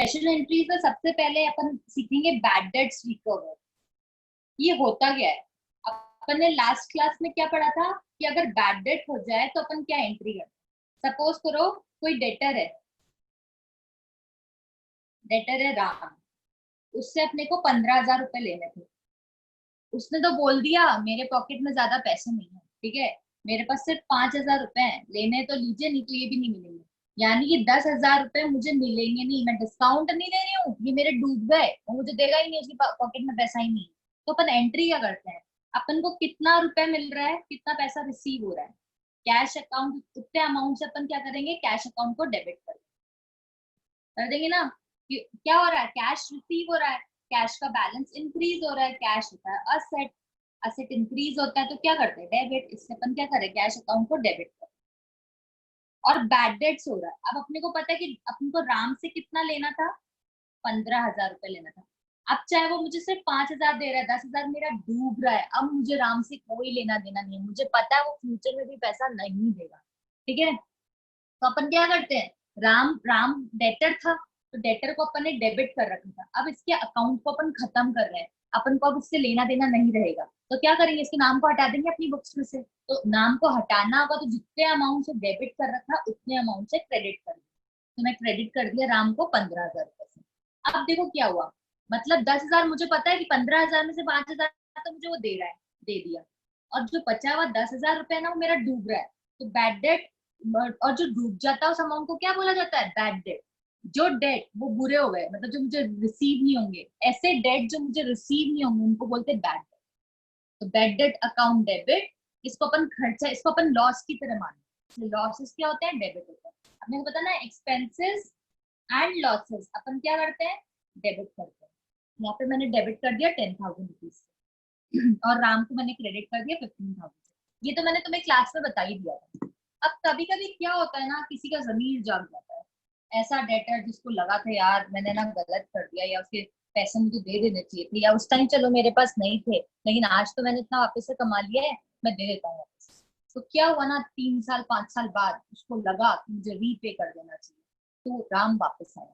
Special entries में सबसे पहले अपन सीखेंगे बैड डेट्स रिकवर। ये होता क्या है? अपन ने लास्ट क्लास में क्या पढ़ा था कि अगर बैड डेट हो जाए तो अपन क्या एंट्री करते हैं। सपोज करो कोई डेटर है राम, उससे अपने को 15,000 रुपए लेने थे। उसने तो बोल दिया मेरे पॉकेट में ज्यादा पैसे नहीं है, ठीक है, मेरे पास सिर्फ 5,000 रुपए हैं, लेने तो लीजिए, नहीं तो ये भी नहीं मिलेंगे। यानी कि 10,000 रुपए मुझे मिलेंगे नहीं। मैं डिस्काउंट नहीं ले रही हूँ, ये मेरे डूब गए, वो मुझे देगा ही नहीं, उसकी पॉकेट में पैसा ही नहीं है। तो अपन एंट्री क्या करते हैं? अपन को कितना रुपए मिल रहा है, कितना पैसा रिसीव हो रहा है, कैश अकाउंट, उतने अमाउंट से अपन क्या करेंगे, कैश अकाउंट को डेबिट कर देंगे ना। क्या हो रहा है, कैश रिसीव हो रहा है, कैश का बैलेंस इंक्रीज हो रहा है, कैश होता है असेट, असेट इंक्रीज होता है तो क्या करते हैं, डेबिट। इससे अपन क्या करें, कैश अकाउंट को डेबिट करें। और बैड डेट्स हो रहा है, अब अपने को पता है कि अपन को राम से कितना लेना था, 15,000 रुपए लेना था। अब चाहे वो मुझे सिर्फ 5,000 दे रहा है, 10,000 मेरा डूब रहा है, अब मुझे राम से कोई लेना देना नहीं है, मुझे पता है वो फ्यूचर में भी पैसा नहीं देगा, ठीक है। तो अपन क्या करते हैं, राम राम डेटर था, तो डेटर को अपन ने डेबिट कर रखा था, अब इसके अकाउंट को अपन खत्म कर रहे हैं, अपन को अब इससे लेना देना नहीं रहेगा, तो क्या करेंगे, इसके नाम को हटा देंगे अपनी बुक्स में से। तो नाम को हटाना होगा, तो जितने अमाउंट से डेबिट कर रखा उतने अमाउंट से क्रेडिट कर दिया। तो मैं क्रेडिट कर दिया राम को 15,000 रुपए से। अब देखो क्या हुआ, मतलब 10,000 मुझे पता है कि 15,000 में से 5,000 तो मुझे वो दे रहा है, दे दिया, और जो बचा हुआ 10,000 रुपए है ना, वो मेरा डूब रहा है। तो बैड डेट, और जो डूब जाता है उस अमाउंट को क्या बोला जाता है, बैड डेट। जो डेट वो बुरे हो गए, मतलब जो मुझे रिसीव नहीं होंगे, ऐसे डेट जो मुझे रिसीव नहीं होंगे उनको बोलते हैं बैड डेट। तो बैड डेट अकाउंट डेबिट, इसको अपन खर्चा, इसको अपन लॉस की तरह माने। लॉसेस क्या होते हैं, डेबिट होते हैं। अपने को पता ना, एक्सपेंसेस एंड लॉसेस अपन क्या करते हैं, डेबिट करते हैं। यहाँ पे मैंने डेबिट कर दिया 10,000 रुपीज और राम को मैंने क्रेडिट कर दिया 15,000। ये तो मैंने तुम्हें क्लास में बता ही दिया था। अब कभी कभी क्या होता है ना, किसी का जमीर जाग जाता है, ऐसा डेटर जिसको लगा था यार मैंने ना गलत कर दिया, या उसके पैसे मुझे दे देने चाहिए थे, या उस टाइम चलो मेरे पास नहीं थे, लेकिन आज तो मैंने इतना वापस से कमा लिया है, मैं दे देता हूँ वापस। तो क्या हुआ ना, 3 साल 5 साल बाद उसको लगा कि मुझे रीपे कर देना चाहिए, तो राम वापस आया।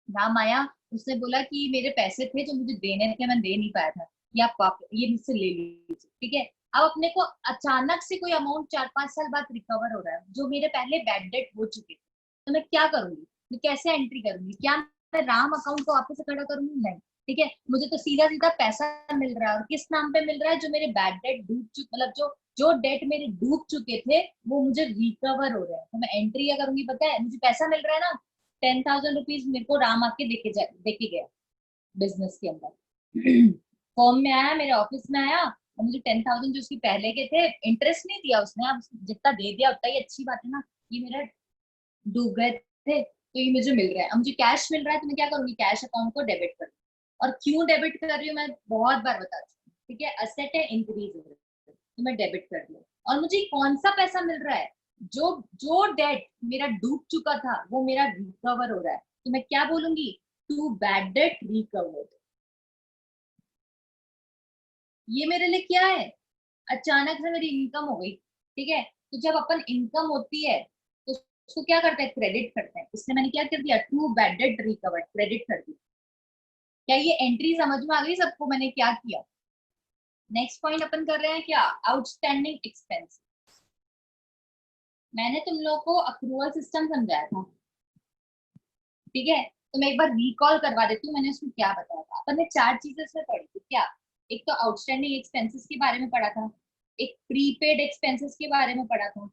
राम आया, उसने बोला कि मेरे पैसे थे जो मुझे देने थे, मैं दे नहीं पाया था, ये आप ये मुझसे ले लीजिए, ठीक है। अब अपने को अचानक से कोई अमाउंट 4 5 साल बाद रिकवर हो रहा है, जो मेरे पहले बैड डेट हो चुके थे, तो मैं क्या करूंगी, मैं कैसे एंट्री करूंगी, क्या मैं राम अकाउंट को वापस से खड़ा करूंगी, नहीं, ठीक है। मुझे तो सीधा सीधा पैसा मिल रहा है, और किस नाम पे मिल रहा है, जो मेरे बैड डेट डूब चुके, मतलब जो जो डेट मेरे डूब चुके थे वो मुझे रिकवर हो रहा है। तो मैं एंट्री क्या करूंगी, पता है, मुझे पैसा मिल रहा है ना, 10,000 रुपीज मेरे को राम आके देके गया बिजनेस के अंदर। फॉर्म में आया, मेरे ऑफिस में आया, और मुझे 10,000 जो उसकी पहले के थे, इंटरेस्ट नहीं दिया उसने, अब जितना दे दिया उतना ही अच्छी बात है ना, ये मेरा डूब गए थे तो ये मुझे मिल रहा है। अब मुझे कैश मिल रहा है तो मैं क्या करूंगी, कैश अकाउंट को डेबिट कर। और क्यों डेबिट कर रही हूँ मैं बहुत बार बता चुकी हूँ, ठीक है, असेट है, इंक्रीज हो रहा है, तो मैं डेबिट कर दिया। और मुझे कौन सा पैसा मिल रहा है, जो जो डेट मेरा डूब चुका था वो मेरा रिकवर हो रहा है, तो मैं क्या बोलूंगी, टू बैड डेट रिकवर्ड। ये मेरे लिए क्या है, अचानक से मेरी इनकम हो गई, ठीक है। तो जब अपन इनकम होती है तो उसको क्या करते हैं, क्रेडिट करते हैं। इसलिए मैंने क्या कर दिया, to bad debt recovered, credit कर दिया। क्या ये एंट्री समझ में आ गई सबको, मैंने क्या किया। नेक्स्ट पॉइंट अपन कर रहे हैं क्या, आउटस्टैंडिंग एक्सपेंस। मैंने तुम लोग को अक्रूवल सिस्टम समझाया था, ठीक है, तो मैं एक बार रिकॉल करवा देती हूँ मैंने उसमें क्या बताया था। अपन ने 4 चीजें इसमें पढ़ी थी क्या, एक तो आउटस्टैंडिंग एक्सपेंसेस के बारे में पढ़ा था, एक प्रीपेड एक्सपेंसेस के बारे में पढ़ा था,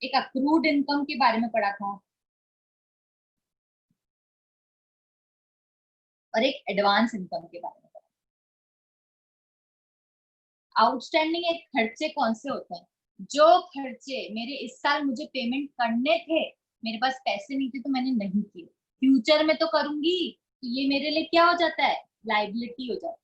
एक अक्रूड इनकम के बारे में पढ़ा था, और एक एडवांस इनकम के बारे में पढ़ा। आउटस्टैंडिंग एक खर्चे कौन से होते हैं, जो खर्चे मेरे इस साल मुझे पेमेंट करने थे, मेरे पास पैसे नहीं थे तो मैंने नहीं किए, फ्यूचर में तो करूंगी, तो ये मेरे लिए क्या हो जाता है, लाइबिलिटी हो जाती है,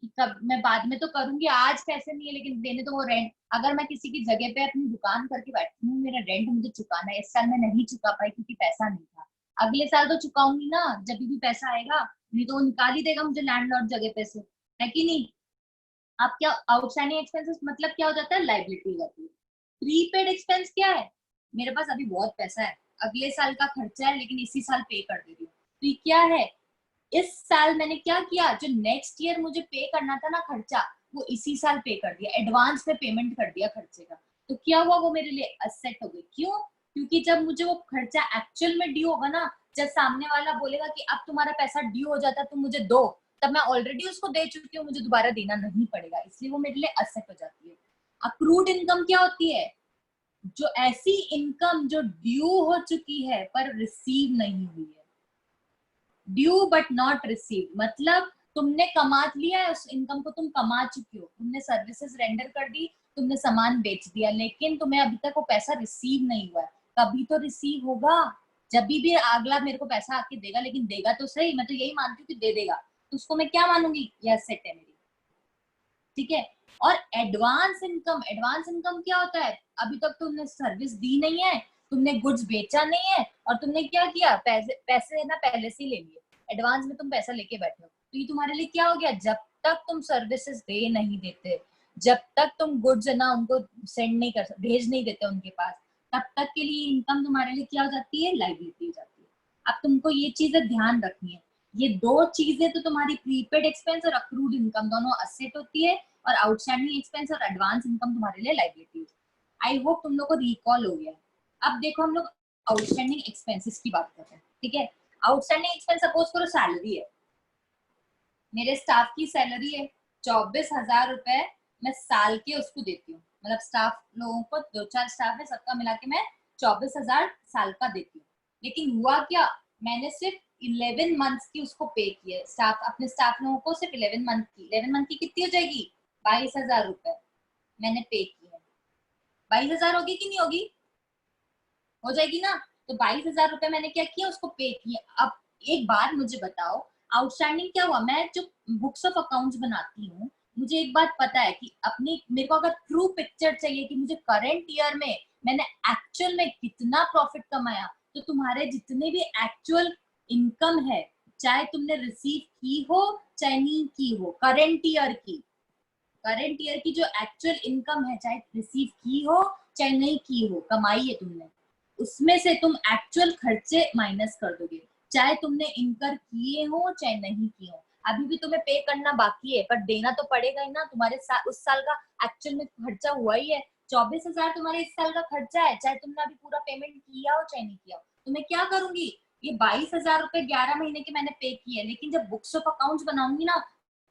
कि कब मैं बाद में तो करूंगी, आज पैसे नहीं है लेकिन देने तो वो रेंट। अगर मैं किसी की जगह पे अपनी दुकान करके बैठी हूँ, मेरा रेंट मुझे चुकाना है, इस साल मैं नहीं चुका पाई क्योंकि पैसा नहीं था, अगले साल तो चुकाऊंगी ना जब भी पैसा आएगा, नहीं तो वो निकाल ही देगा मुझे लैंडलॉर्ड जगह पे से, है कि नहीं। आप क्या, आउटस्टैंडिंग एक्सपेंसेस मतलब क्या हो जाता है, लाइबिलिटी हो जाती है। प्रीपेड एक्सपेंस क्या है, मेरे पास अभी बहुत पैसा है, अगले साल का खर्चा है लेकिन इसी साल पे कर दे रही हूँ। तो ये क्या है, इस साल मैंने क्या किया, जो नेक्स्ट ईयर मुझे पे करना था ना खर्चा, वो इसी साल पे कर दिया, एडवांस में पेमेंट कर दिया खर्चे का। तो क्या हुआ, वो मेरे लिए असेट हो गई। क्यों? क्योंकि जब मुझे वो खर्चा एक्चुअल में ड्यू होगा ना, जब सामने वाला बोलेगा कि अब तुम्हारा पैसा ड्यू हो जाता, तुम मुझे दो, तब मैं ऑलरेडी उसको दे चुकी हूँ, मुझे दोबारा देना नहीं पड़ेगा, इसलिए वो मेरे लिए असेट हो जाती है। अक्रूड इनकम क्या होती है? जो ऐसी इनकम जो ड्यू हो चुकी है पर रिसीव नहीं हुई है। ड्यू बट नॉट रिसीव मतलब तुमने कमा लिया है, उस इनकम को तुम कमा चुकी हो, तुमने सर्विसेज रेंडर कर दी, तुमने सामान बेच दिया, लेकिन तुम्हें अभी तक वो पैसा रिसीव नहीं हुआ है। कभी तो रिसीव होगा, जब भी अगला मेरे को पैसा आके देगा, लेकिन देगा तो सही, मैं तो यही मानती हूँ कि दे देगा, तो उसको मैं क्या मानूंगी, यह सेट है मेरी। ठीक है। और एडवांस इनकम क्या होता है? अभी तक तुमने सर्विस दी नहीं है, तुमने गुड्स बेचा नहीं है, और तुमने क्या किया, पैसे पैसे ना पहले से ही ले लिए, एडवांस में तुम पैसा लेके बैठे हो, तो ये तुम्हारे लिए क्या हो गया, जब तक तुम सर्विसेज दे नहीं देते, जब तक तुम गुड्स है ना उनको सेंड नहीं कर भेज नहीं देते उनके पास, तब तक के लिए इनकम तुम्हारे लिए क्या हो जाती है, लाइबिलिटी हो जाती है। अब तुमको ये चीजें ध्यान रखनी है, ये दो चीजें तो तुम्हारी प्रीपेड एक्सपेंस और अक्रूड इनकम दोनों असेट होती है, और आउटस्टैंडिंग एक्सपेंस और एडवांस इनकम तुम्हारे लिए लाइबिलिटी। आई होप तुम लोग को रिकॉल हो गया है। अब देखो हम लोग आउटस्टैंडिंग एक्सपेंसेस की बात कर रहे हैं। ठीक है, आउटस्टैंडिंग एक्सपेंस सपोज करो सैलरी है, मेरे स्टाफ की सैलरी है 24,000 रुपए, मैं साल के उसको देती हूँ, मतलब स्टाफ लोगों को 2-4 स्टाफ है, सबका मिला के मैं 24,000 साल का देती हूँ। लेकिन हुआ क्या, मैंने सिर्फ 11 मंथ्स की उसको पे की है, स्टाफ अपने स्टाफ लोगों को सिर्फ 11 मंथ की कितनी हो जाएगी, 22,000 रुपए मैंने पे की है। 22,000 होगी कि नहीं होगी, हो जाएगी ना। तो 22,000 रुपए मैंने क्या किया, उसको पे किया। अब एक बार मुझे बताओ, आउटस्टैंडिंग क्या हुआ, मैं जो बुक्स ऑफ अकाउंट्स बनाती हूँ, मुझे एक बात पता है कि अपनी, मेरे को अगर ट्रू पिक्चर चाहिए कि मुझे करंट ईयर में मैंने एक्चुअल में कितना प्रॉफिट कमाया, तो तुम्हारे जितने भी एक्चुअल इनकम है, चाहे तुमने रिसीव की हो चाहे नहीं की हो, करंट ईयर की जो एक्चुअल इनकम है, चाहे रिसीव की हो चाहे नहीं की हो, कमाई है तुमने, उसमें से तुम एक्चुअल खर्चे माइनस कर दोगे, चाहे तुमने इनकर किए हो चाहे नहीं किए हो। अभी भी तुम्हें पे करना बाकी है, पर देना तो पड़ेगा ही ना, तुम्हारे उस साल का एक्चुअल में खर्चा हुआ ही है। 24,000 तुम्हारे इस साल का खर्चा है, चाहे तुमने अभी पूरा पेमेंट किया हो चाहे नहीं किया हो। तो मैं क्या करूंगी, ये 22,000 रुपए 11 महीने के मैंने पे किए, लेकिन जब बुक्स ऑफ अकाउंट्स बनाऊंगी ना,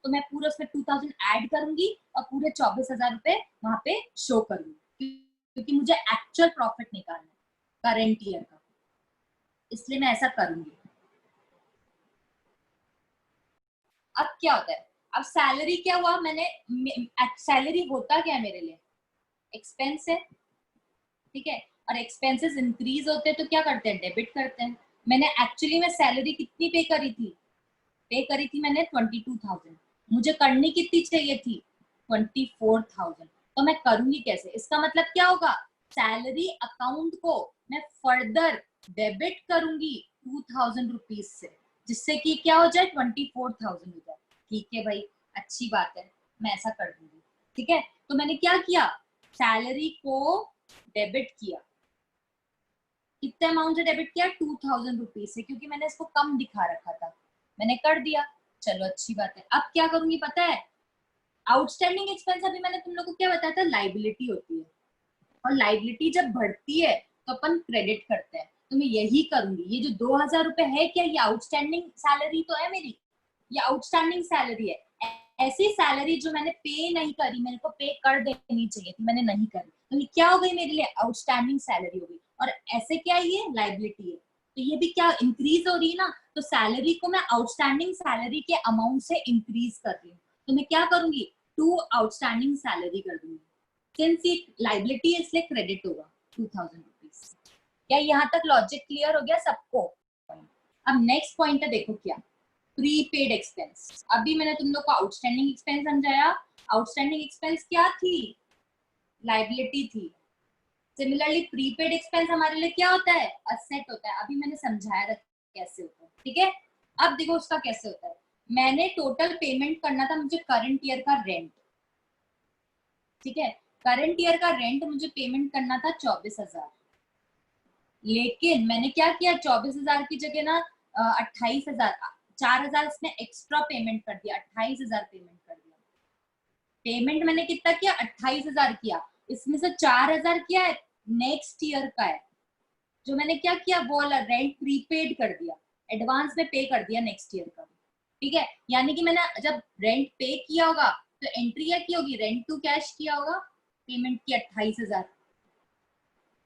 तो मैं पूरे उसमें 2,000 ऐड करूंगी और पूरे 24,000 रुपए वहां पे शो करूंगी, क्योंकि मुझे एक्चुअल प्रॉफिट निकालना है करंट ईयर का, इसलिए मैं ऐसा करूंगी। अब क्या होता है, अब सैलरी क्या हुआ, मैंने सैलरी होता क्या है मेरे लिए, एक्सपेंस है। ठीक है, और एक्सपेंसेस इंक्रीज होते हैं तो क्या करते हैं, डेबिट करते हैं। मैंने एक्चुअली में सैलरी कितनी पे करी थी मैंने 22,000, मुझे करनी कितनी चाहिए थी, 24,000। तो मैं करूंगी कैसे, इसका मतलब क्या होगा, सैलरी अकाउंट को मैं फर्दर डेबिट करूंगी 2,000 रुपीज से, जिससे कि क्या हो जाए, 24,000 हो जाए। ठीक है भाई, अच्छी बात है, मैं ऐसा कर दूंगी। ठीक है, तो मैंने क्या किया, सैलरी को डेबिट किया, कितने अमाउंट से डेबिट किया, 2,000 रुपीज से, क्योंकि मैंने इसको कम दिखा रखा था, मैंने कर दिया। चलो अच्छी बात है, अब क्या करूंगी पता है, आउटस्टैंडिंग एक्सपेंस अभी मैंने तुम लोग को क्या बताया था, लाइबिलिटी होती है, और लाइबिलिटी जब बढ़ती है तो अपन क्रेडिट करते हैं, तो मैं यही करूंगी। ये जो 2,000 रुपए है, क्या ये आउटस्टैंडिंग सैलरी तो है मेरी, ये आउटस्टैंडिंग सैलरी है, ऐसी सैलरी जो मैंने पे नहीं करी, मेरे को पे कर देनी चाहिए थी, मैंने नहीं करी, तो ये क्या हो गई मेरे लिए, आउटस्टैंडिंग सैलरी हो गई। और ऐसे क्या है, ये लाइबिलिटी है, तो ये भी क्या इंक्रीज हो रही है ना, तो सैलरी को मैं आउटस्टैंडिंग सैलरी के अमाउंट से इंक्रीज कर रही हूँ, तो मैं क्या करूंगी, टू आउटस्टैंडिंग सैलरी कर दूंगी, सिंस ये लाइबिलिटी है इसलिए क्रेडिट होगा 2,000 रुपीज। क्या यहाँ तक लॉजिक क्लियर हो गया सबको? अब नेक्स्ट पॉइंट है, देखो क्या, प्रीपेड एक्सपेंस। अभी मैंने तुम लोग को आउटस्टैंडिंग एक्सपेंस समझाया, आउटस्टैंडिंग एक्सपेंस क्या थी, लाइबिलिटी थी। सिमिलरली प्रीपेड एक्सपेंस हमारे लिए क्या होता है, असेट होता है, अभी मैंने समझाया था कैसे होता है। ठीक है, अब देखो उसका कैसे होता है, मैंने टोटल पेमेंट करना था मुझे करंट ईयर का रेंट। ठीक है, करंट ईयर का रेंट मुझे पेमेंट करना था 24,000, लेकिन मैंने क्या किया, 24,000 की जगह ना 28,000, 4,000 इसमें एक्स्ट्रा पेमेंट कर दिया, 28,000 पेमेंट कर दिया। पेमेंट मैंने कितना किया, 28,000 किया। इसमें से 4,000 किया है नेक्स्ट ईयर का है, जो मैंने क्या किया वो वाला रेंट प्रीपेड कर दिया, एडवांस में पे कर दिया नेक्स्ट ईयर का। ठीक है, यानी कि मैंने जब रेंट पे किया होगा तो एंट्री क्या की होगी, रेंट टू कैश किया होगा, पेमेंट की 28,000।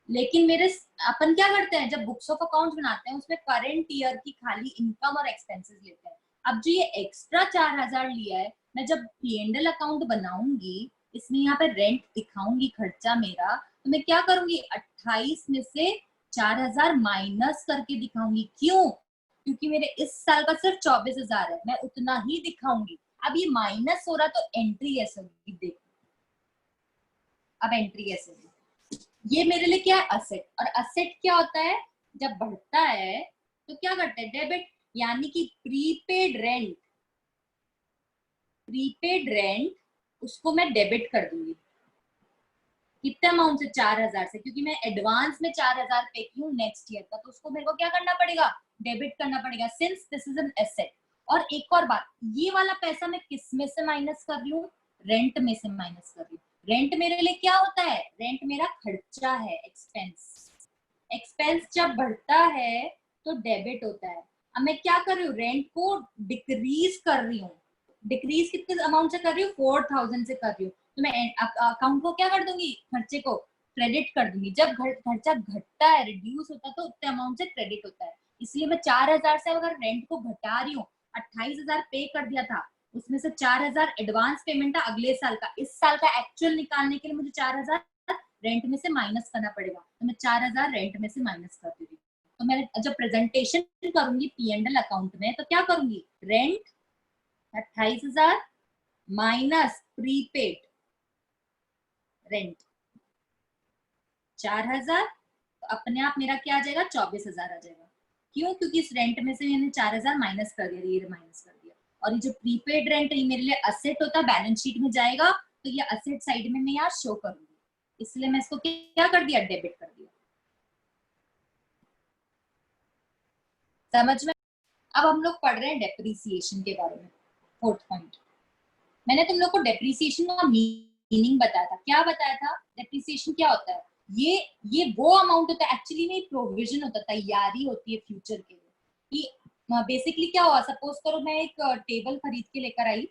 लेकिन मेरे अपन क्या करते हैं, जब बुक्स ऑफ अकाउंट बनाते हैं उसमें करंट ईयर की खाली इनकम और एक्सपेंसेस लेते हैं। अब जो ये एक्स्ट्रा 4,000 लिया है, मैं जब P&L अकाउंट बनाऊंगी, इसमें यहाँ पे रेंट दिखाऊंगी खर्चा मेरा, तो मैं क्या करूंगी, 28 में से 4,000 माइनस करके दिखाऊंगी। क्यों? क्योंकि मेरे इस साल का सिर्फ 24,000 है, मैं उतना ही दिखाऊंगी। अब ये माइनस हो रहा तो एंट्री ऐसे होगी, देखो अब एंट्री ऐसे होगी। ये मेरे लिए क्या है, असेट। और असेट क्या होता है, जब बढ़ता है तो क्या करते हैं, डेबिट। यानी कि प्रीपेड रेंट, प्रीपेड रेंट उसको मैं डेबिट कर दूंगी। कितने अमाउंट से, 4,000 से, क्योंकि मैं एडवांस में 4,000 पे की हूँ नेक्स्ट ईयर का, तो उसको मेरे को क्या करना पड़ेगा, डेबिट करना पड़ेगा, since this is an asset. और एक और बात, ये वाला पैसा मैं किस में से माइनस कर रही हूँ, रेंट में से माइनस कर रही हूँ। रेंट मेरे लिए क्या होता है, रेंट मेरा खर्चा है, एक्सपेंस। एक्सपेंस जब बढ़ता है तो डेबिट होता है। अब मैं क्या कर रही हूँ, रेंट को डिक्रीज कर रही हूँ। डिक्रीज कितने अमाउंट से कर रही हूँ, 4,000 से कर रही हूँ। तो मैं अकाउंट को क्या कर दूंगी, खर्चे को क्रेडिट कर दूंगी। जब खर्चा घटता है, रिड्यूस होता है, तो उतने अमाउंट से क्रेडिट होता है। इसलिए मैं 4,000 से अगर रेंट को घटा रही हूँ, 28,000 पे कर दिया था, उसमें से 4,000 एडवांस पेमेंट था अगले साल का, इस साल का एक्चुअल निकालने के लिए मुझे 4,000 रेंट में से माइनस करना पड़ेगा, तो मैं 4,000 रेंट में से माइनस कर दूंगी। तो मैं जब प्रेजेंटेशन करूंगी P&L अकाउंट में, तो क्या करूंगी, रेंट 28,000 माइनस प्रीपेड रेंट 4,000, तो अपने आप मेरा क्या आ जाएगा, 24,000 आ जाएगा। क्यों? क्योंकि इस रेंट में से मैंने 4,000 माइनस कर दिया, ये माइनस कर दिया। और ये जो प्रीपेड रेंट है, ये मेरे लिए असेट होता है, बैलेंस शीट में जाएगा, तो ये असेट साइड में मैं यहाँ शो करूंगी, इसलिए मैं इसको क्या कर दिया, डेबिट कर दिया। समझ में? अब हम लोग पढ़ रहे हैं डेप्रिसिएशन के बारे में, फोर्थ पॉइंट। मैंने तुम लोग को डेप्रिसिएशन का मीनिंग बताया था। क्या बताया था, डेप्रिसिएशन क्या होता है, ये वो अमाउंट होता है, एक्चुअली में प्रोविजन होता है, तैयारी होती है फ्यूचर के लिए। कि बेसिकली क्या हुआ, सपोज करो मैं एक टेबल खरीद के लेकर आई,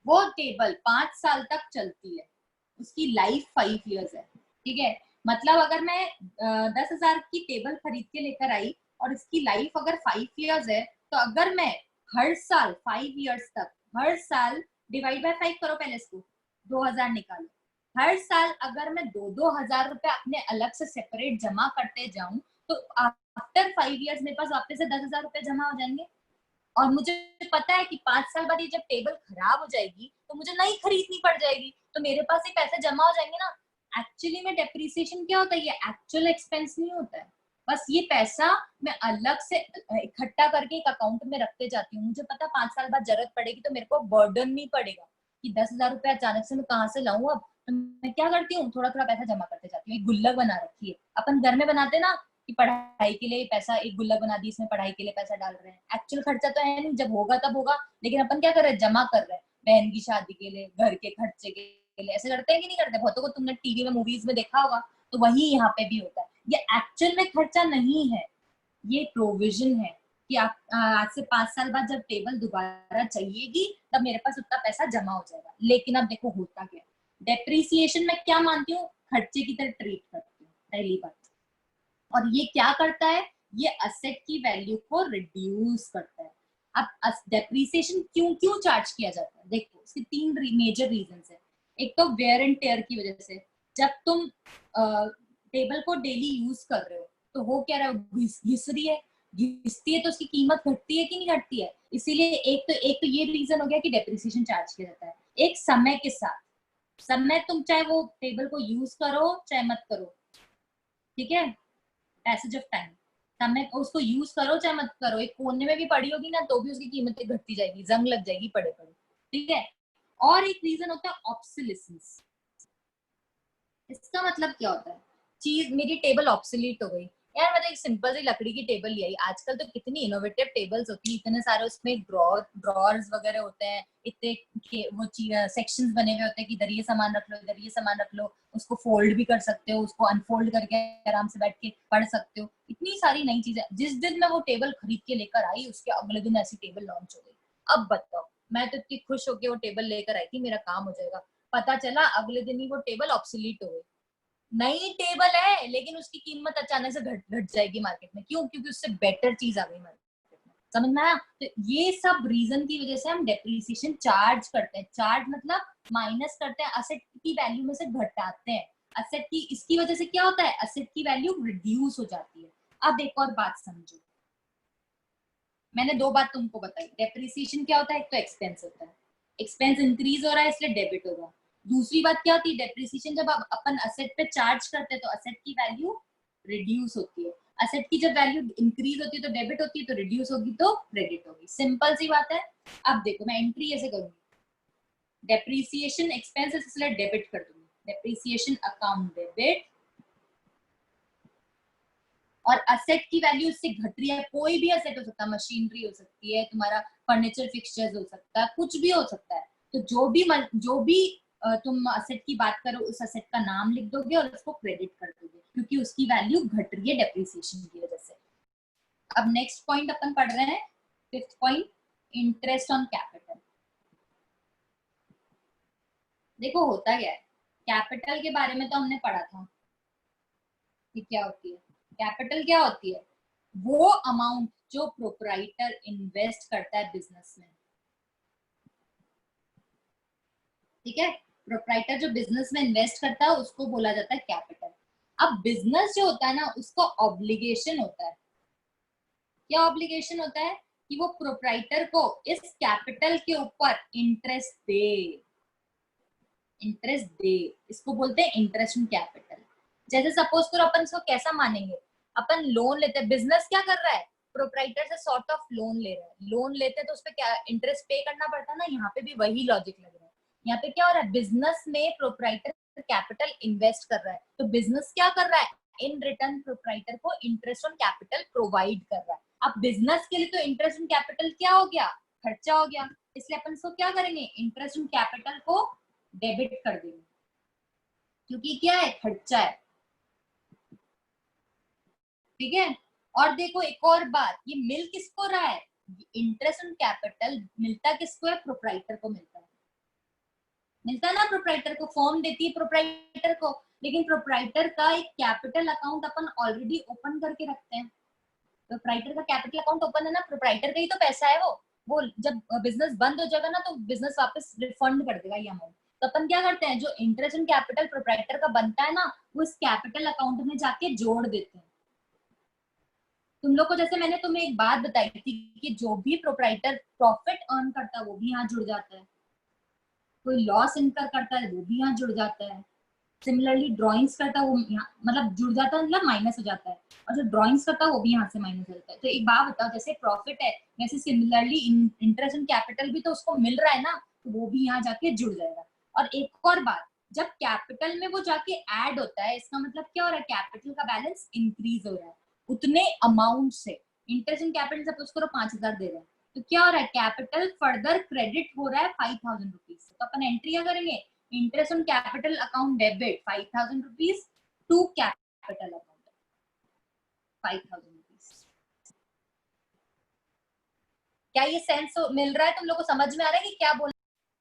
वो टेबल 5 साल तक चलती है, उसकी लाइफ 5 इयर्स है। ठीक है, मतलब अगर मैं 10,000 की टेबल खरीद के लेकर आई और इसकी लाइफ अगर 5 इयर्स है, तो अगर मैं हर साल 5 इयर्स तक, हर साल डिवाइड बाय 5 करो, पहले इसको 2,000 निकालो, हर साल अगर मैं 2,000 रुपए अपने अलग से सेपरेट जमा करते जाऊं, तो आफ्टर 5 इयर्स मेरे पास वापस से 10,000 रुपए जमा हो जाएंगे। और मुझे पता है कि 5 साल बाद ये जब टेबल खराब हो जाएगी तो मुझे नई खरीदनी पड़ जाएगी, तो मेरे पास ये पैसे जमा हो जाएंगे ना। एक्चुअली में डेप्रिसिएशन क्या होता है, ये एक्चुअल एक्सपेंस नहीं होता है, बस ये पैसा मैं अलग से इकट्ठा करके एक अकाउंट में रखते जाती हूँ। मुझे पता 5 साल बाद जरूरत पड़ेगी, तो मेरे को बर्डन नहीं पड़ेगा कि 10,000 रुपए अचानक से मैं कहाँ से लाऊं। अब तो मैं क्या करती हूँ, थोड़ा थोड़ा पैसा जमा करते जाती हूँ। एक गुल्लक बना रखी है, अपन घर में बनाते ना कि पढ़ाई के लिए पैसा, एक गुल्लक बना दी, इसमें पढ़ाई के लिए पैसा डाल रहे हैं। एक्चुअल खर्चा तो है नहीं, जब होगा तब होगा, लेकिन अपन क्या कर रहे हैं, जमा कर रहे हैं बहन की शादी के लिए, घर के खर्चे के लिए। ऐसे करते हैं कि नहीं करते, बहुतों को तुमने टीवी में, मूवीज में देखा होगा। तो वही यहाँ पे भी होता है, ये एक्चुअल में खर्चा नहीं है, ये प्रोविजन है कि आप आज से 5 साल बाद जब टेबल दोबारा चाहिएगी, तब मेरे पास उतना पैसा जमा हो जाएगा। लेकिन अब देखो होता क्या, डेप्रिसिएशन में क्या मानती हूँ, खर्चे की तरह ट्रीट करती हूँ, पहली बात। और ये क्या करता है, ये असेट की वैल्यू को रिड्यूस करता है। अब डेप्रिसिएशन क्यों क्यों चार्ज किया जाता है, देखो इसके 3 मेजर रीजन है। एक तो वेयर एंड टेयर की वजह से, जब तुम टेबल को डेली यूज कर रहे हो तो हो क्या रहा है, घिस रही है, घिसती है तो उसकी कीमत घटती है कि नहीं घटती है। इसीलिए एक तो ये रीजन हो गया कि डेप्रिसिएशन चार्ज किया जाता है। एक समय के साथ, समय तुम चाहे वो टेबल को यूज करो चाहे मत करो, ठीक है, पैसेज ऑफ टाइम, समय उसको यूज करो चाहे मत करो, एक कोने में भी पड़ी होगी ना तो भी उसकी कीमतें घटती जाएगी, जंग लग जाएगी पड़े पड़े। ठीक है, और एक रीजन होता है ऑब्सोलिसेंस। इसका मतलब क्या होता है, चीज मेरी टेबल ऑब्सोलीट हो गई, यार मतलब एक सिंपल सी लकड़ी की टेबल ही आई, आजकल तो कितनी इनोवेटिव टेबल्स होती है, इतने सारे उसमें ड्रॉर्स वगैरह होते हैं, इतने वो सेक्शंस बने हुए होते हैं कि इधर ये सामान रख लो, इधर ये सामान रख लो, उसको फोल्ड भी कर सकते हो, उसको अनफोल्ड करके आराम से बैठ के पढ़ सकते हो, इतनी सारी नई चीजें। जिस दिन मैं वो टेबल खरीद के लेकर आई उसके अगले दिन ऐसी टेबल लॉन्च हो गई। अब बताओ, मैं तो इतनी खुश होकर वो टेबल लेकर आई थी, मेरा काम हो जाएगा, पता चला अगले दिन ही वो टेबल ऑब्सोलीट हो गई। नई टेबल है लेकिन उसकी कीमत अचानक से घट जाएगी मार्केट में, क्यों? क्योंकि उससे बेटर चीज आ गई मार्केट में, समझ में आया? तो ये सब रीजन की वजह से हम डेप्रिसिएशन चार्ज करते हैं। चार्ज मतलब माइनस करते हैं, असेट की वैल्यू में से घटाते हैं। असेट की, इसकी वजह से क्या होता है, असेट की वैल्यू रिड्यूस हो जाती है। अब एक और बात समझो, मैंने दो बात तुमको बताई, डेप्रिसिएशन क्या होता है, एक तो एक्सपेंस होता है, एक्सपेंस इंक्रीज हो रहा है इसलिए डेबिट होगा। दूसरी बात क्या होती है, डेप्रिसिएशन जब अपन असेट पे चार्ज करते हैं तो असेट की वैल्यू रिड्यूस होती है। असेट की जब वैल्यू इंक्रीज होती है तो डेबिट होती है, तो रिड्यूस होगी तो क्रेडिट होगी, सिंपल सी बात है। अब देखो मैं एंट्री ऐसे करूंगी, डेप्रिसिएशन एक्सपेंस इसलिए डेबिट कर दूंगी, डेप्रिसिएशन अकाउंट डेबिट, और असेट की वैल्यू इससे घट रही है, कोई भी असेट हो सकता है, मशीनरी हो सकती है, तुम्हारा फर्नीचर फिक्सचर्स हो सकता है, कुछ भी हो सकता है। तो जो भी तुम असेट की बात करो उस असेट का नाम लिख दोगे और उसको क्रेडिट कर दोगे, क्योंकि उसकी वैल्यू घट रही है डेप्रिसिएशन की वजह से। अब नेक्स्ट पॉइंट अपन पढ़ रहे हैं, fifth point, interest on capital. देखो होता क्या है, कैपिटल के बारे में तो हमने पढ़ा था कि क्या होती है। कैपिटल क्या होती है, वो अमाउंट जो प्रोप्राइटर इन्वेस्ट करता है बिजनेस में, ठीक है? प्रोप्राइटर जो बिजनेस में इन्वेस्ट करता है उसको बोला जाता है कैपिटल। अब बिजनेस जो होता है ना, उसको ऑब्लिगेशन होता है। क्या ऑब्लिगेशन होता है, कि वो प्रोप्राइटर को इस कैपिटल के ऊपर इंटरेस्ट दे, इंटरेस्ट दे, इसको बोलते हैं इंटरेस्ट ऑन कैपिटल। जैसे सपोज करो, अपन इसको कैसा मानेंगे, अपन लोन लेते हैं, बिजनेस क्या कर रहा है, प्रोप्राइटर से सॉर्ट ऑफ लोन ले रहा है, लोन लेते हैं तो उसपे क्या इंटरेस्ट पे करना पड़ता है ना, यहाँ पे भी वही लॉजिक लग रहा है। यहाँ पे क्या हो रहा है, बिजनेस में प्रोप्राइटर कैपिटल इन्वेस्ट कर रहा है, तो बिजनेस क्या कर रहा है, इन रिटर्न प्रोप्राइटर को इंटरेस्ट ऑन कैपिटल प्रोवाइड कर रहा है। अब बिजनेस के लिए तो इंटरेस्ट ऑन कैपिटल क्या हो गया, खर्चा हो गया, इसलिए अपन इसको क्या करेंगे, इंटरेस्ट ऑन कैपिटल को डेबिट कर देंगे, क्योंकि क्या है, खर्चा है, ठीक है? और देखो एक और बात, ये मिल किसको रहा है, इंटरेस्ट ऑन कैपिटल मिलता किसको है, प्रोप्राइटर को मिलता है, मिलता है ना, प्रोप्राइटर को, फॉर्म देती है प्रोप्राइटर को। लेकिन प्रोप्राइटर का एक कैपिटल अकाउंट अपन ऑलरेडी ओपन करके रखते हैं, प्रोप्राइटर का कैपिटल अकाउंट ओपन है ना, प्रोप्राइटर का ही तो पैसा है वो जब बिजनेस बंद हो जाएगा ना तो बिजनेस वापस रिफंड कर देगा ये अमाउंट। तो अपन क्या करते हैं, जो इंटरेस्ट इन कैपिटल प्रोप्राइटर का बनता है ना, वो इस कैपिटल अकाउंट में जाके जोड़ देते हैं। तुम लोग को, जैसे मैंने तुम्हें एक बात बताई थी कि जो भी प्रोप्राइटर प्रॉफिट अर्न करता है वो भी यहाँ जुड़ जाता है, कोई लॉस इनकर करता है वो भी यहाँ जुड़ जाता है, सिमिलरली ड्राइंग्स करता है वो यहाँ मतलब जुड़ जाता है, मतलब माइनस हो जाता है, और जो ड्राइंग्स करता है वो भी यहाँ से माइनस हो जाता है। तो एक बात बताओ, जैसे प्रॉफिट है वैसे सिमिलरली इंटरेस्ट इन कैपिटल भी तो उसको मिल रहा है ना, तो वो भी यहाँ जाके जुड़ जाएगा। और एक और बात, जब कैपिटल में वो जाके ऐड होता है, इसका मतलब क्या हो रहा है, कैपिटल का बैलेंस इंक्रीज हो रहा है उतने अमाउंट से। इंटरेस्ट इन कैपिटल सपोज करो 5,000 दे रहे हैं, तो क्या हो रहा है, कैपिटल फर्दर क्रेडिट हो रहा है 5,000 रुपीज से, तो अपन एंट्री क्या करेंगे, interest on capital account debit 5,000 rupees to capital account 5,000 rupees. क्या ये सेंस मिल रहा है, तुम लोग को समझ में आ रहा है कि क्या बोल।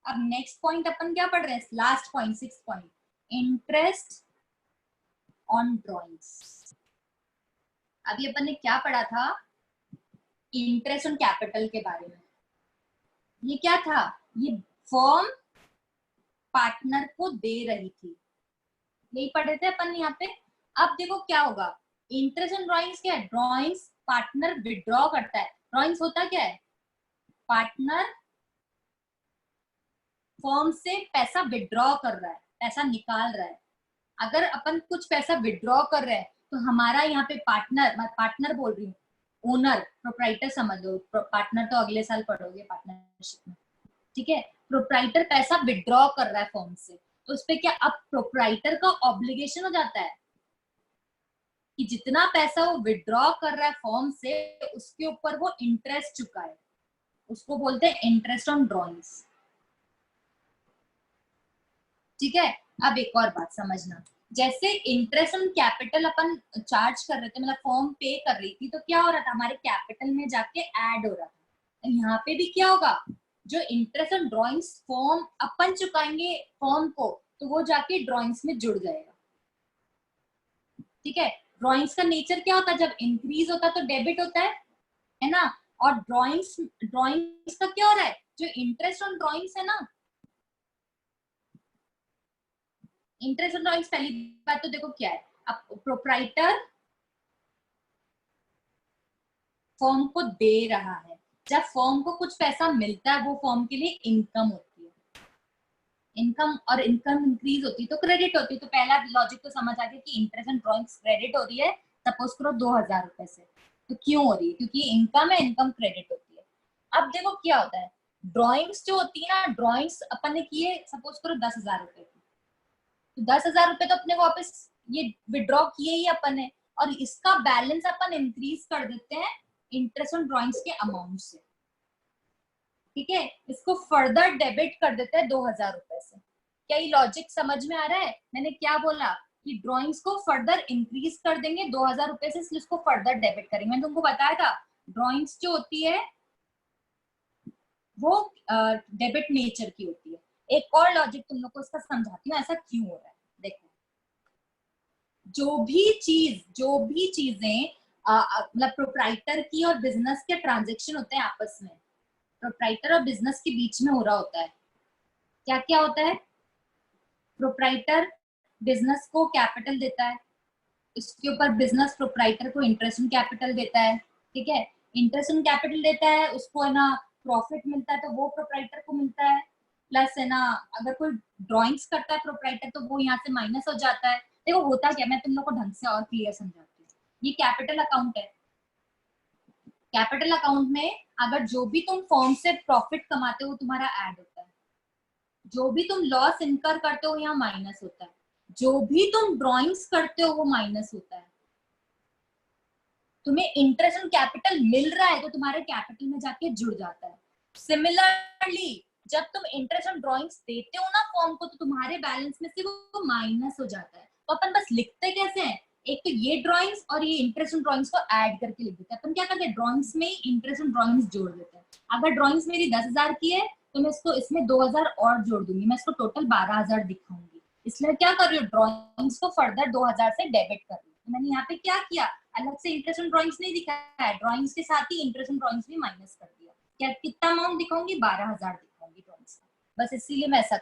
अब नेक्स्ट पॉइंट अपन क्या पढ़ रहे हैं, last point, six point, interest on drawings. अभी अपन ने क्या पढ़ा था, इंटरेस्ट ऑन कैपिटल के बारे में। ये क्या था, ये फर्म पार्टनर को दे रही थी, यही पढ़ रहे थे अपन यहाँ पे। अब देखो क्या होगा, इंटरेस्ट ऑन ड्रॉइंग्स क्या है, ड्रॉइंग्स पार्टनर विड्रॉ करता है। ड्रॉइंग्स होता क्या है, पार्टनर फर्म से पैसा विड्रॉ कर रहा है, पैसा निकाल रहा है। अगर अपन कुछ पैसा विड्रॉ कर रहे हैं तो हमारा यहाँ पे पार्टनर, मैं पार्टनर बोल रही हूँ, ओनर प्रोप्राइटर समझ लो, पार्टनर तो अगले साल पढ़ोगे पार्टनरशिप में, ठीक है? प्रोप्राइटर पैसा विड्रॉ कर रहा है फर्म से, तो उस पे क्या अब प्रोप्राइटर का ऑब्लिगेशन हो जाता है, कि जितना पैसा वो विड्रॉ कर रहा है फॉर्म से उसके ऊपर वो इंटरेस्ट चुका है, उसको बोलते हैं इंटरेस्ट ऑन ड्रॉइंग्स। ठीक है। अब एक और बात समझना, जैसे interest on capital upon charge कर रहे थे, मतलब फॉर्म पे कर रही थी, तो क्या हो रहा था, हमारे कैपिटल में जाके ऐड हो रहा था। यहाँ पे भी क्या होगा, जो इंटरेस्ट ऑन ड्रॉइंग्स फॉर्म अपन चुकाएंगे फॉर्म को, तो वो जाके ड्रॉइंग्स में जुड़ जाएगा। ठीक है। ड्रॉइंग्स का नेचर क्या होता है, जब इंक्रीज होता है तो डेबिट होता है ना। और ड्रॉइंग्स ड्रॉइंग्स का क्या हो रहा है, जो इंटरेस्ट ऑन ड्रॉइंग्स है ना, इंटरेस्ट ऑन ड्रॉइंग्स, पहली बात तो देखो क्या है, अब प्रोप्राइटर फर्म को दे रहा है, जब फर्म को कुछ पैसा मिलता है वो फर्म के लिए इनकम होती है। इनकम, और इनकम इंक्रीज होती है तो क्रेडिट होती है। तो पहला लॉजिक तो समझ आ गया कि इंटरेस्ट ऑन ड्रॉइंग्स क्रेडिट हो रही है, सपोज करो 2000 रुपए से, तो क्यों हो रही है, क्योंकि इनकम है, इनकम क्रेडिट होती है। अब देखो क्या होता है, ड्रॉइंग्स जो होती है ना, ड्रॉइंग्स अपन ने किए सपोज करो 10,000 रुपए की, तो 10,000 रुपए तो अपने वापस ये विड्रॉ किए ही अपन ने, और इसका बैलेंस अपन इंक्रीज कर देते हैं इंटरेस्ट ऑन ड्रॉइंग्स के अमाउंट से। ठीक है, इसको फर्दर डेबिट कर देते हैं 2,000 रुपए से। क्या ये लॉजिक समझ में आ रहा है, मैंने क्या बोला कि ड्रॉइंग्स को फर्दर इंक्रीज कर देंगे 2,000 रुपए से, इसलिए इसको फर्दर डेबिट करेंगे। मैंने तुमको बताया था ड्रॉइंग्स जो होती है वो डेबिट नेचर की होती है। एक और लॉजिक तुम लोग को इसका समझाती हूँ ऐसा क्यों हो रहा है। देखो, जो भी चीजें मतलब प्रोप्राइटर की और बिजनेस के ट्रांजेक्शन होते हैं आपस में, प्रोप्राइटर और बिजनेस के बीच में हो रहा होता है, क्या क्या होता है, प्रोप्राइटर बिजनेस को कैपिटल देता है, इसके ऊपर बिजनेस प्रोप्राइटर को इंटरेस्ट ऑन कैपिटल देता है। ठीक है, इंटरेस्ट ऑन कैपिटल देता है, उसको है ना प्रॉफिट मिलता है तो वो प्रोप्राइटर को मिलता है, प्लस है ना अगर कोई ड्रॉइंग्स करता है प्रोप्राइटर तो वो यहाँ से माइनस हो जाता है। देखो होता क्या, मैं तुम लोग को ढंग से और क्लियर समझाती हूँ। ये कैपिटल अकाउंट है, कैपिटल अकाउंट में अगर जो भी तुम फॉर्म से प्रॉफिट कमाते हो तुम्हारा ऐड होता है, जो भी तुम लॉस इनकर करते हो यहाँ माइनस होता है, जो भी तुम ड्रॉइंग्स करते हो वो माइनस होता है। तुम्हें इंटरेस्ट ऑन कैपिटल मिल रहा है तो तुम्हारे कैपिटल में जाके जुड़ जाता है। सिमिलरली जब तुम इंटरेस्ट ऑन ड्रॉइंग्स देते हो ना फॉर्म को, तो तुम्हारे बैलेंस में से वो माइनस हो जाता है। तो अपन बस लिखते कैसे हैं, एक तो ये ड्रॉइंग्स और ये इंटरेस्ट ऑन ड्रॉइंग्स को ऐड करके लिख देते हैं। अपन क्या करते हैं, ड्रॉइंग्स में इंटरेस्ट ऑन ड्रॉइंग्स जोड़ देते हैं। अगर ड्रॉइंग्स मेरी 10,000 की है तो मैं इसको इसमें 2,000 और जोड़ दूंगी, मैं इसको टोटल 12,000 दिखाऊंगी। इसलिए क्या कर रही हूँ, ड्रॉइंग्स को फर्दर 2,000 से डेबिट कर रही हूँ। तो मैंने यहाँ पे क्या किया, अलग से इंटरेस्ट ऑन ड्रॉइंग्स नहीं दिखाया है, ड्रॉइंग्स के साथ ही इंटरेस्ट ऑन ड्रॉइंग्स भी माइनस कर दिया। क्या कितना अमाउंट दिखाऊंगी, 12,000 दिखाऊंगी ड्रॉइंग्स का, बस इसीलिए मैं ऐसा